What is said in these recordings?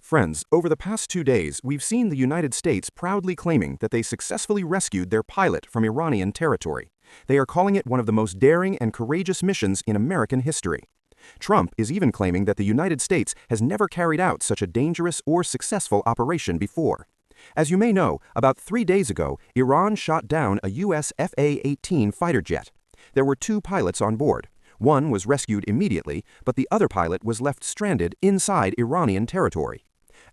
Friends, over the past 2 days, we've seen the United States proudly claiming that they successfully rescued their pilot from Iranian territory. They are calling it one of the most daring and courageous missions in American history. Trump is even claiming that the United States has never carried out such a dangerous or successful operation before. As you may know, about 3 days ago, Iran shot down a U.S. F-A-18 fighter jet. There were 2 pilots on board. One was rescued immediately, but the other pilot was left stranded inside Iranian territory.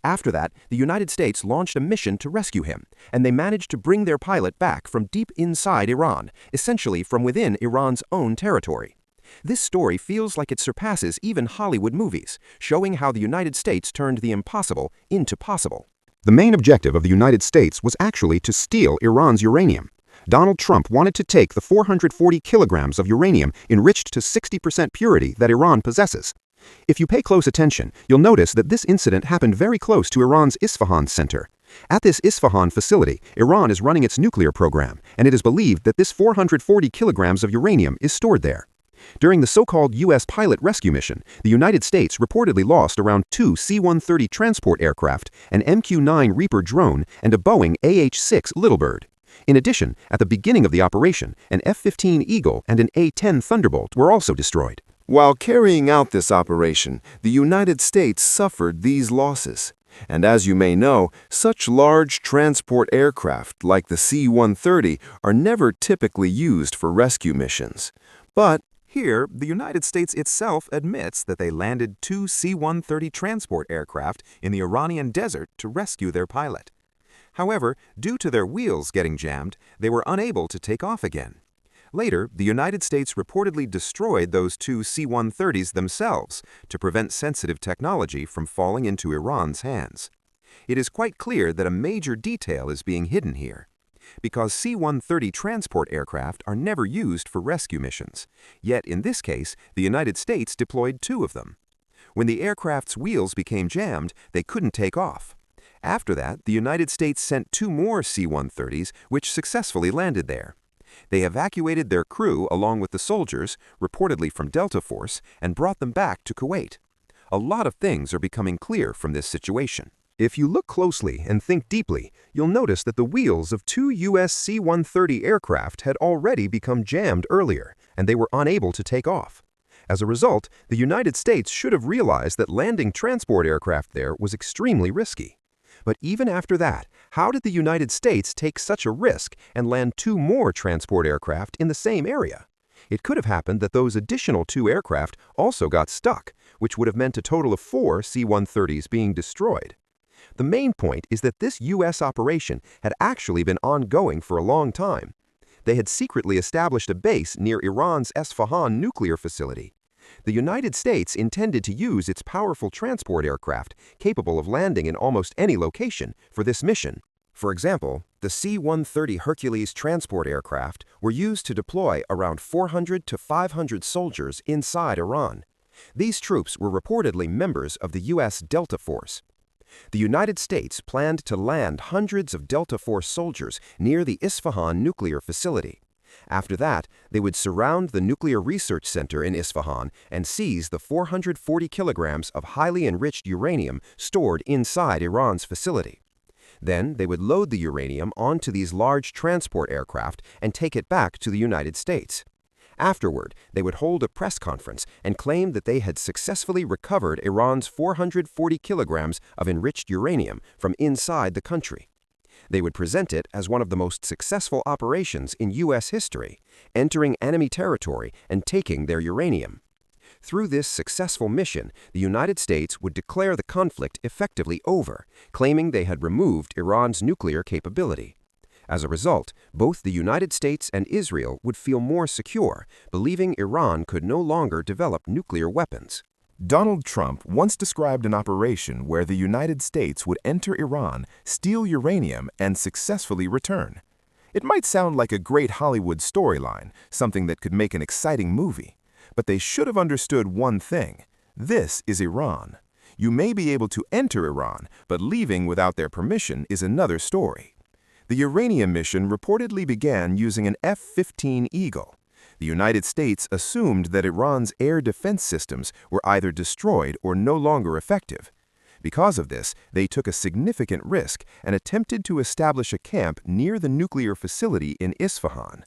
After that, the United States launched a mission to rescue him, and they managed to bring their pilot back from deep inside Iran, essentially from within Iran's own territory. This story feels like it surpasses even Hollywood movies, showing how the United States turned the impossible into possible. The main objective of the United States was actually to steal Iran's uranium. Donald Trump wanted to take the 440 kilograms of uranium enriched to 60% purity that Iran possesses. If you pay close attention, you'll notice that this incident happened very close to Iran's Isfahan center. At this Isfahan facility, Iran is running its nuclear program, and it is believed that this 440 kilograms of uranium is stored there. During the so-called U.S. pilot rescue mission, the United States reportedly lost around 2 C-130 transport aircraft, an MQ-9 Reaper drone, and a Boeing AH-6 Little Bird. In addition, at the beginning of the operation, an F-15 Eagle and an A-10 Thunderbolt were also destroyed. While carrying out this operation, the United States suffered these losses. And as you may know, such large transport aircraft like the C-130 are never typically used for rescue missions. But here, the United States itself admits that they landed 2 C-130 transport aircraft in the Iranian desert to rescue their pilot. However, due to their wheels getting jammed, they were unable to take off again. Later, the United States reportedly destroyed those 2 C-130s themselves to prevent sensitive technology from falling into Iran's hands. It is quite clear that a major detail is being hidden here. Because C-130 transport aircraft are never used for rescue missions, yet in this case, the United States deployed 2 of them. When the aircraft's wheels became jammed, they couldn't take off. After that, the United States sent 2 more C-130s, which successfully landed there. They evacuated their crew along with the soldiers, reportedly from Delta Force, and brought them back to Kuwait. A lot of things are becoming clear from this situation. If you look closely and think deeply, you'll notice that the wheels of 2 U.S. C-130 aircraft had already become jammed earlier, and they were unable to take off. As a result, the United States should have realized that landing transport aircraft there was extremely risky. But even after that, how did the United States take such a risk and land 2 more transport aircraft in the same area? It could have happened that those additional 2 aircraft also got stuck, which would have meant a total of 4 C-130s being destroyed. The main point is that this U.S. operation had actually been ongoing for a long time. They had secretly established a base near Iran's Isfahan nuclear facility. The United States intended to use its powerful transport aircraft, capable of landing in almost any location, for this mission. For example, the C-130 Hercules transport aircraft were used to deploy around 400 to 500 soldiers inside Iran. These troops were reportedly members of the U.S. Delta Force. The United States planned to land hundreds of Delta Force soldiers near the Isfahan nuclear facility. After that, they would surround the nuclear research center in Isfahan and seize the 440 kilograms of highly enriched uranium stored inside Iran's facility. Then they would load the uranium onto these large transport aircraft and take it back to the United States. Afterward, they would hold a press conference and claim that they had successfully recovered Iran's 440 kilograms of enriched uranium from inside the country. They would present it as one of the most successful operations in U.S. history, entering enemy territory and taking their uranium. Through this successful mission, the United States would declare the conflict effectively over, claiming they had removed Iran's nuclear capability. As a result, both the United States and Israel would feel more secure, believing Iran could no longer develop nuclear weapons. Donald Trump once described an operation where the United States would enter Iran, steal uranium, and successfully return. It might sound like a great Hollywood storyline, something that could make an exciting movie. But they should have understood one thing. This is Iran. You may be able to enter Iran, but leaving without their permission is another story. The uranium mission reportedly began using an F-15 Eagle. The United States assumed that Iran's air defense systems were either destroyed or no longer effective. Because of this, they took a significant risk and attempted to establish a camp near the nuclear facility in Isfahan.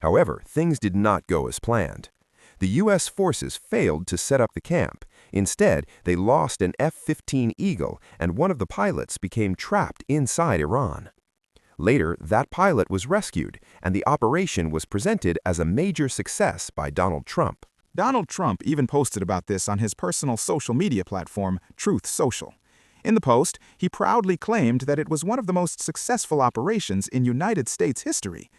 However, things did not go as planned. The U.S. forces failed to set up the camp. Instead, they lost an F-15 Eagle, and one of the pilots became trapped inside Iran. Later, that pilot was rescued, and the operation was presented as a major success by Donald Trump. Donald Trump even posted about this on his personal social media platform, Truth Social. In the post, he proudly claimed that it was one of the most successful operations in United States history.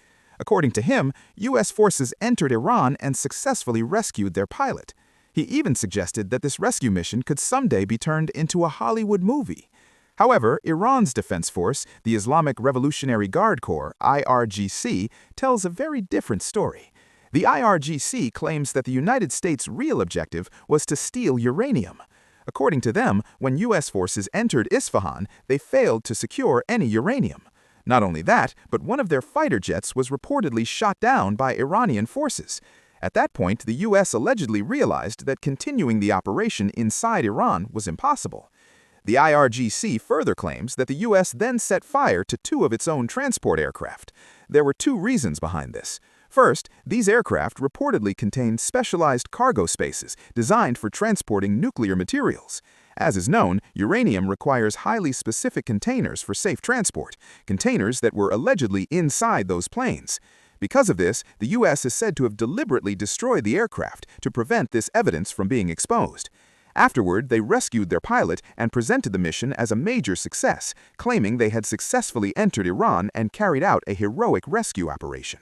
According to him, U.S. forces entered Iran and successfully rescued their pilot. He even suggested that this rescue mission could someday be turned into a Hollywood movie. However, Iran's defense force, the Islamic Revolutionary Guard Corps, IRGC, tells a very different story. The IRGC claims that the United States' real objective was to steal uranium. According to them, when U.S. forces entered Isfahan, they failed to secure any uranium. Not only that, but one of their fighter jets was reportedly shot down by Iranian forces. At that point, the U.S. allegedly realized that continuing the operation inside Iran was impossible. The IRGC further claims that the U.S. then set fire to 2 of its own transport aircraft. There were 2 reasons behind this. First, these aircraft reportedly contained specialized cargo spaces designed for transporting nuclear materials. As is known, uranium requires highly specific containers for safe transport, containers that were allegedly inside those planes. Because of this, the U.S. is said to have deliberately destroyed the aircraft to prevent this evidence from being exposed. Afterward, they rescued their pilot and presented the mission as a major success, claiming they had successfully entered Iran and carried out a heroic rescue operation.